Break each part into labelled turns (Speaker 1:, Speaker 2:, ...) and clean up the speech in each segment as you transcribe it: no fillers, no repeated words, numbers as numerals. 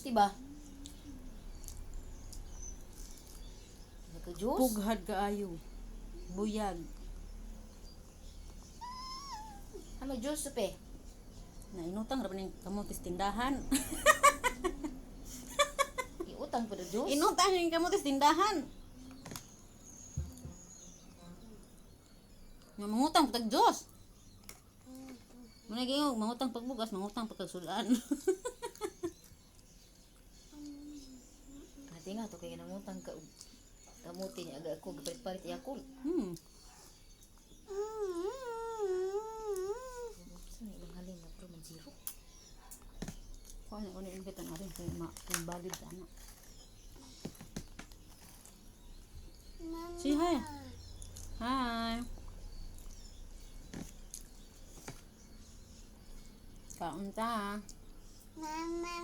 Speaker 1: diba? Nagka-juice?
Speaker 2: Pughad kaayo. Buyag.
Speaker 1: May juice supe.
Speaker 2: Nainutang ra ning kamotes tindahan.
Speaker 1: Iutang po na juice.
Speaker 2: Inutang ning kamotes tindahan. Nga mangutang pag Diyos. Muna gayo mangutang pag bugas, mangutang pag sudan.
Speaker 1: Ate nga to kay nangutang ka kamuti niya aga ako gipalit-palit yakul. Saan ibang halin na pero man zero.
Speaker 2: Kung ano imbitan natin kung valid sana. Say hi. Hi. Kaunta.
Speaker 3: Mama.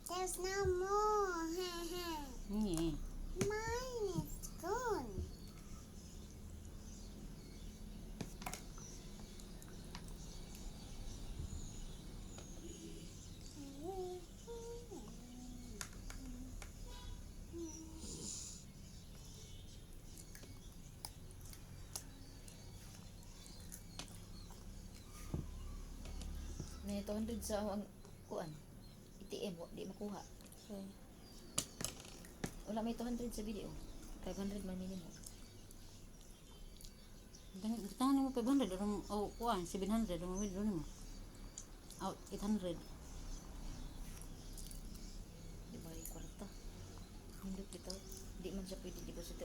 Speaker 3: There's no more.
Speaker 2: Ngi.
Speaker 3: Mine is gone.
Speaker 1: May 200 sa ang kuan. ATM di makuha.
Speaker 2: Okay.
Speaker 1: Wala may 200 sa video. 500 man minimum.
Speaker 2: Tangan mo 500 orang oh kuan 700 orang wid mo. Out 800.
Speaker 1: Di ba yung kwarta? Hindi kita. Di man siya pwede deposito